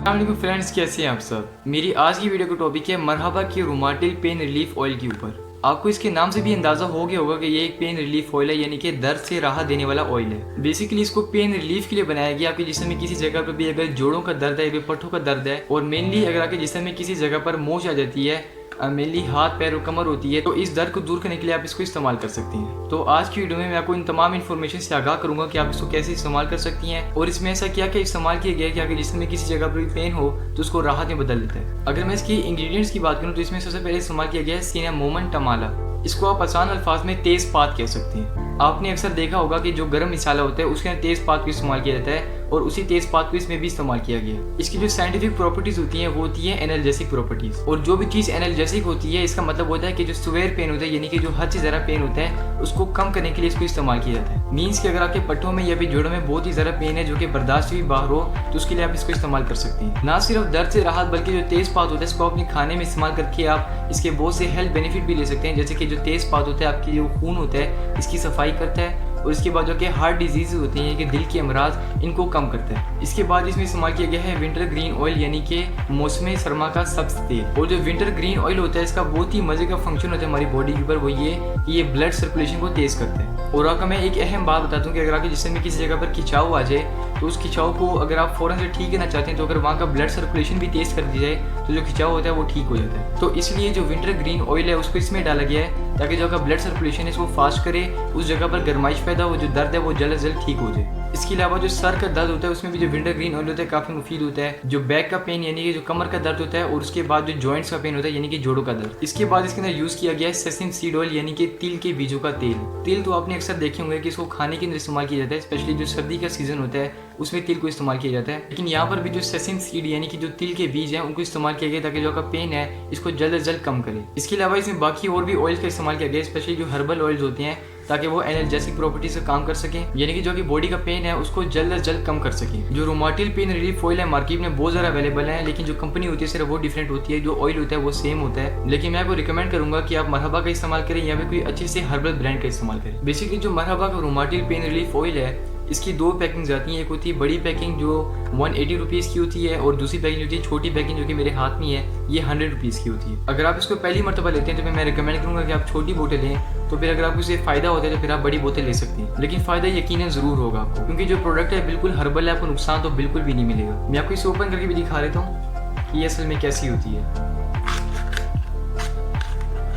अस्सलाम फ्रेंड्स, कैसे हैं आप सब। मेरी आज की वीडियो का टॉपिक है मरहबा की रूमाटिल पेन रिलीफ ऑयल के ऊपर। आपको इसके नाम से भी अंदाजा हो गया होगा कि ये एक पेन रिलीफ ऑयल है, यानी कि दर्द से राहत देने वाला ऑयल है। बेसिकली इसको पेन रिलीफ के लिए बनाया गया। आपके जिस्म में किसी जगह पर भी अगर जोड़ों का दर्द है, पट्टों का दर्द है, और मेनली अगर आपके जिस्म में किसी जगह पर मोच आ जाती है, मेनली हाथ पैर और कमर होती है, तो इस दर्द को दूर करने के लिए आप इसको इस्तेमाल कर सकती हैं। तो आज की वीडियो में मैं आपको इन तमाम इन्फॉर्मेशन से आगाह करूंगा कि आप इसको कैसे इस्तेमाल कर सकती हैं और इसमें ऐसा क्या क्या इस्तेमाल किया गया है कि अगर जिसमें किसी जगह पर भी पेन हो तो उसको राहत में बदल देता है। अगर मैं इसकी इंग्रेडिएंट्स की बात करूँ तो इसमें सबसे पहले इस्तेमाल किया गया है सिनेमोमन टमाला। इसको आप आसान अल्फाज में तेज पात कह सकते हैं। आपने अक्सर देखा होगा कि जो गर्म मसाला होता है उसके अंदर तेज पात को इस्तेमाल किया जाता है और उसी तेज पात को इसमें भी इस्तेमाल किया गया। इसकी जो साइंटिफिक प्रॉपर्टीज होती हैं वो होती है एनाल्जेसिक प्रॉपर्टीज। और जो भी चीज़ एनाल्जेसिक होती है इसका मतलब होता है कि जो सुवेयर पेन होता है, यानी कि जो हद से ज़्यादा पेन होता है, उसको कम करने के लिए इसको इस्तेमाल किया जाता है। मीन्स कि अगर आपके पट्टों में या फिर जोड़ों में बहुत ही ज़्यादा पेन है जो कि बर्दाश्त से भी बाहर हो, तो उसके लिए आप इसको इस्तेमाल कर सकती हैं। ना सिर्फ दर्द से राहत बल्कि जो तेज पात होता है इसको अपने खाने में इस्तेमाल करके आप इसके बहुत से हेल्थ बेनिफिट भी ले सकते हैं। जैसे कि जो तेज पात होता है आपकी जो खून होता है इसकी सफाई करता है, और इसके बाद जो कि हार्ट डिजीज होती हैं कि दिल के अमराज, इनको कम करता है। इसके बाद इसमें इस्तेमाल किया गया है विंटर ग्रीन ऑयल, यानी कि मौसम सरमा का सब्ज तेल। और जो विंटर ग्रीन ऑयल होता है इसका बहुत ही मजे का फंक्शन होता है हमारी बॉडी के ऊपर, वो ये कि ये ब्लड सर्कुलेशन को तेज करता है। और आपको मैं एक अहम बात बताता हूँ कि अगर आपके जिस्म में किसी जगह पर खिंचाव आ जाए तो उस खिंचाव को अगर आप फ़ौरन से ठीक करना चाहते हैं तो अगर वहाँ का ब्लड सर्कुलेशन भी तेज कर दी जाए तो जो खिंचाव होता है वो ठीक हो जाता है। तो इसलिए जो विंटर ग्रीन ऑयल है उसको इसमें डाला गया है ताकि जो आपका ब्लड सर्कुलेशन है इसको फास्ट करे, उस जगह पर गर्माइश पैदा हो, जो दर्द है वो जल्द से जल्द ठीक हो जाए। इसके अलावा जो सर का दर्द होता है उसमें भी जो विंटर ग्रीन ऑयल होता है काफ़ी मुफीद होता है। जो बैक का पेन यानी कि जो कमर का दर्द होता है, और उसके बाद जो जॉइंट्स का पेन होता है यानी कि जोड़ों का दर्द। इसके बाद इसके अंदर यूज़ किया गया है सेसम सीड ऑयल, यानी कि तिल के बीजों का तेल। तिल तो आपने अक्सर देखे होंगे कि इसको खाने के अंदर इस्तेमाल किया जाता है, स्पेशली जो सर्दी का सीजन होता है उसमें तिल को इस्तेमाल किया जाता है। लेकिन यहाँ पर भी जो सेसम सीड यानी कि जो तिल के बीज हैं उनको इस्तेमाल किया गया ताकि जो आपका पेन है इसको जल्द से जल्द कम करे। इसके अलावा इसमें बाकी और भी ऑयल का इस्तेमाल किया गया, स्पेशली जो हर्बल ऑयल्स होते हैं, ताकि वो एनर्जेटिक प्रॉपर्टीज का काम कर सकें, यानी कि जो कि बॉडी का पेन है उसको जल्द से जल्द कम कर सकें। जो रूमाटिल पेन रिलीफ ऑयल है मार्केट में बहुत ज़्यादा अवेलेबल है, लेकिन जो कंपनी होती है सिर्फ वो डिफरेंट होती है, जो ऑयल होता है वो सेम होता है। लेकिन मैं आपको रिकमेंड करूंगा कि आप मरहबा का इस्तेमाल करें या फिर कोई अच्छे से हर्बल ब्रांड का इस्तेमाल करें। बेसिकली जो मरहबा का रूमाटिल पेन रिलीफ ऑयल है इसकी दो पैकिंग्स आती हैं। एक होती है बड़ी पैकिंग जो 180 रुपीज़ की होती है, और दूसरी पैकिंग होती है छोटी पैकिंग जो कि मेरे हाथ में है, ये 100 रुपीज़ की होती है। अगर आप इसको पहली मरतबा लेते हैं तो मैं रिकमेंड करूँगा कि आप छोटी बोतल लें, तो फिर अगर आपको इससे फ़ायदा होता है तो फिर आप बड़ी बोतल ले सकते हैं। लेकिन फ़ायदा यकीनन ज़रूर होगा आपको, क्योंकि जो प्रोडक्ट है बिल्कुल हर्बल है, आपको नुकसान तो बिल्कुल भी नहीं मिलेगा। मैं आपको इसे ओपन करके भी दिखा देता हूँ कि ये असल में कैसी होती है।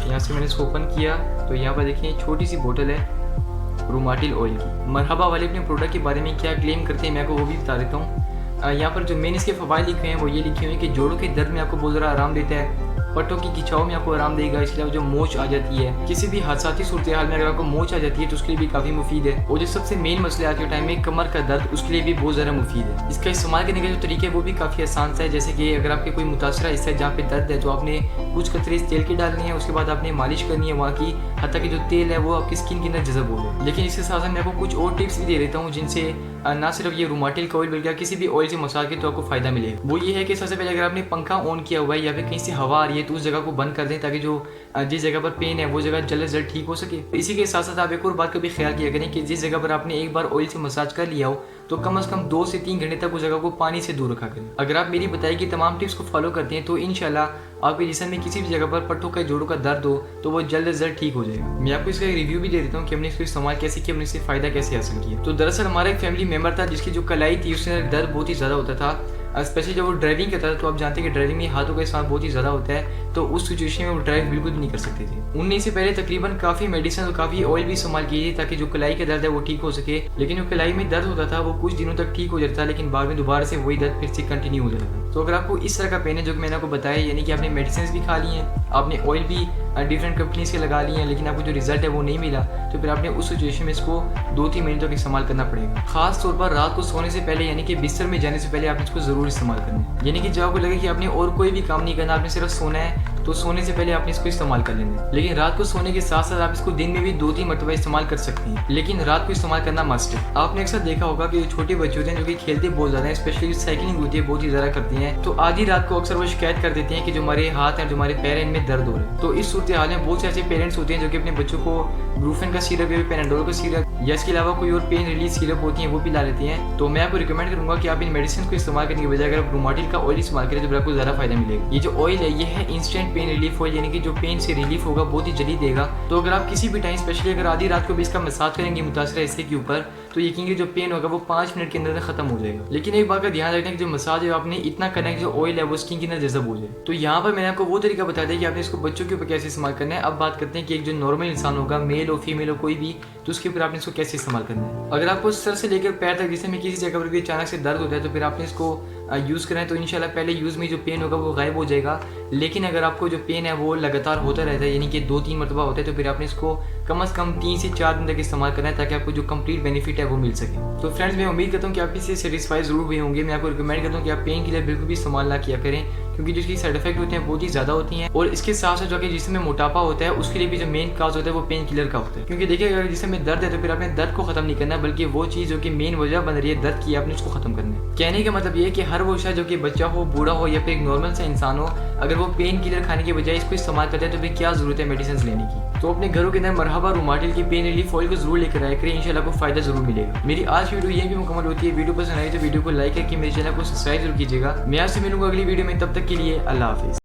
यहाँ से मैंने इसको ओपन किया तो यहाँ पर देखिए छोटी सी बोतल है रूमाटिल ऑयल की। मरहबा वाले अपने प्रोडक्ट के बारे में क्या क्लेम करते हैं मैं आपको वो भी बता देता हूँ। यहाँ पर जो मेन इसके फ़वाइद लिखे हैं वो ये लिखे हुए हैं कि जोड़ों के दर्द में आपको बहुत ज़्यादा आराम देता है, पट्टों की खिंचाव में आपको आराम देगा। इसके अलावा जो मोच आ जाती है, किसी भी हादसाती सूरत हाल में अगर आपको मोच आ जाती है तो उसके लिए भी काफ़ी मुफीद है। और जो सबसे मेन मसले आज के टाइम में कमर का दर्द, उसके लिए भी बहुत ज़्यादा मुफीद है। इसका इस्तेमाल करने का जो तरीका है वो भी काफ़ी आसान सा है। जैसे कि अगर आपके कोई मुतासरा हिस्सा है जहाँ पे दर्द है तो आपने कुछ कतरे इस तेल के डालनी है, उसके बाद आपने मालिश करनी है वहाँ की, हत्ता कि जो तेल है वो आपकी स्किन के अंदर जज़ब हो जाए। लेकिन इसके साथ साथ मैं आपको कुछ और टिप्स भी दे देता हूँ जिनसे ना सिर्फ ये रूमाटिल का ऑयल बल्कि किसी भी ऑयल से मसाज के तो आपको फायदा मिलेगा। वो ये है कि सबसे पहले अगर आपने पंखा ऑन किया हुआ है या फिर कहीं से हवा आ रही है तो उस जगह को बंद कर दें ताकि जो जिस जगह पर पेन है वो जगह जल्द से जल्द ठीक हो सके। इसी के साथ साथ आप एक और बात का भी ख्याल किया करें कि जिस जगह पर आपने एक बार ऑयल से मसाज कर लिया हो तो कम से कम 2 से 3 घंटे तक उस जगह को पानी से दूर रखा करें। अगर आप मेरी बताई कि तमाम टिप्स को फॉलो करते हैं तो इंशाल्लाह आपके जिस्म में किसी भी जगह पर पट्टों का जोड़ों का दर्द हो तो वो जल्द से जल्द ठीक हो जाएगा। मैं आपको इसका रिव्यू भी दे देता हूँ कि हमने इसको इस्तेमाल कैसे किया, हमने इससे फ़ायदा कैसे हासिल किया। तो दरअसल हमारा एक फैमिली मेम्बर था जिसकी जो कलाई थी उसके अंदर दर्द बहुत ही ज़्यादा होता था, स्पेशली जब वो ड्राइविंग करता था। तो आप जानते हैं कि ड्राइविंग में हाथों का इस्तेमाल बहुत ही ज़्यादा होता है, तो उस सिचुएशन में वो ड्राइव बिल्कुल भी नहीं कर सकते थे। उनने इससे पहले तकरीबन काफ़ी मेडिसिन और काफ़ी ऑयल भी इस्तेमाल किए थे ताकि जो कलाई का दर्द है वो ठीक हो सके। लेकिन जो कलाई में दर्द होता था वो कुछ दिनों तक ठीक हो जाता था, लेकिन बाद में दोबारा से वही दर्द फिर से कंटिन्यू हो जाता था। तो अगर आपको इस तरह का पेन है जो कि मैंने आपको बताया, यानी कि आपने मेडिसिन भी खा ली हैं, आपने ऑयल भी डिफरेंट कंपनीज के लगा लिए हैं, लेकिन आपको जो रिजल्ट है वो नहीं मिला, तो फिर आपने उस सिचुएशन में इसको 2-3 महीने तक इस्तेमाल करना पड़ेगा। खास तौर पर रात को सोने से पहले, यानी कि बिस्तर में जाने से पहले आप इसको ज़रूर इस्तेमाल करना है। यानी कि जब आपको लगे कि आपने और कोई भी काम नहीं करना, आपने सिर्फ सोना है, तो सोने से पहले आपने इसको इस्तेमाल कर लेना। लेकिन रात को सोने के साथ साथ आप इसको दिन में भी 2-3 मरतबा इस्तेमाल कर सकती हैं, लेकिन रात को इस्तेमाल करना मस्ट है। आपने अक्सर देखा होगा कि छोटे बच्चे होते हैं जो कि खेलते बहुत ज़्यादा हैं, स्पेशली साइकिलिंग होती है बहुत ही ज़्यादा करती हैं, तो आधी रात को अक्सर वो शिकायत कर देते हैं कि जो हमारे हाथ हैं, जो हमारे पैर हैं, इनमें दर्द हो रहे हैं। तो इस सूरत हाल में बहुत से ऐसे पेरेंट्स होते हैं जो कि अपने बच्चों को ब्रूफेन का सिरप या पेनाडोल का सिरप या इसके अलावा कोई और पेन रिलीज सिरप होती है वो पिला लेती हैं, तो मैं आपको रिकमेंड करूंगा कि आप इन मेडिसिन को इस्तेमाल करने के बजाय अगर आप रूमाटिल का ऑयल इस्तेमाल करें तो फिर आपको ज़्यादा फायदा मिलेगा। ये जो ऑयल है ये है इंस्टेंट पेन रिलीफ ऑयल, यानी कि जो पेन से रिलीफ होगा बहुत ही जल्दी देगा। तो अगर आप किसी भी टाइम स्पेशली अगर आधी रात को भी इसका मसाज करेंगे मुतासर हिस्से के ऊपर तो यकीन जो पेन होगा वो 5 मिनट के अंदर खत्म हो जाएगा। लेकिन एक बात का ध्यान रखना कि जो मसाज है आपने इतना करना है कि जो ऑयल है वो स्किन के अंदर जज़ब हो जाए। तो यहाँ पर मैंने आपको वो तरीका बता दिया कि आपने इसको बच्चों के ऊपर कैसे इस्तेमाल करना है। अब बात करते हैं कि एक जो नॉर्मल इंसान होगा, मेल हो फीमेल हो कोई भी, तो उसके ऊपर आपने इसको कैसे इस्तेमाल करना है। अगर आपको सर से लेकर पैर तक जिसमें किसी जगह पर भी अचानक से दर्द होता है तो फिर आपने इसको यूज़ करें तो इंशाल्लाह पहले यूज़ में जो पेन होगा वो गायब हो जाएगा। लेकिन अगर आपको जो पेन है वो लगातार होता रहता है, यानी कि 2-3 मरतबा होता है, तो फिर आपने इसको कम से कम 3 से 4 दिन तक इस्तेमाल करना है ताकि आपको जो कंप्लीट बेनिफिट है वो मिल सके। तो फ्रेंड्स मैं उम्मीद करता हूँ कि आप इससे सेटिस्फाई जरूर हुए होंगे। मैं आपको रिकमेंड करता हूँ कि आप पेन किलर बिल्कुल भी इस्तेमाल ना किया करें, क्योंकि जो इसकी साइड इफेक्ट होते हैं बहुत ही ज़्यादा होती हैं। और इसके साथ साथ जो कि जिसमें मोटापा होता है उसके लिए भी जो मेन काज होता है वो पेन किलर का होता है। क्योंकि देखिए अगर जिसमें दर्द है तो फिर आपने दर्द को खत्म नहीं करना, बल्कि वो चीज़ जो कि मेन वजह बन रही है दर्द की आपने उसको खत्म करना है। कहने का मतलब ये है कि हर वो शख्स जो कि बच्चा हो, बूढ़ा हो या फिर एक नॉर्मल सा इंसान हो, अगर वो पेन किलर खाने के बजाय इसको इस्तेमाल करता है तो फिर क्या जरूरत है मेडिसिन लेने की। तो अपने घरों के अंदर मरहबा रूमाटिल की पेन रिलीफ ऑयल को जरूर लेकर आया करें, इंशाल्लाह आपको फायदा जरूर मिलेगा। मेरी आज वीडियो ये भी मुकम्मल होती है। वीडियो पसंद आई तो वीडियो को लाइक करके मेरे चैनल को सब्सक्राइब जरूर कीजिएगा। मैं आपसे मिलूंगा अगली वीडियो में, तब तक के लिए अल्लाह हाफिज़।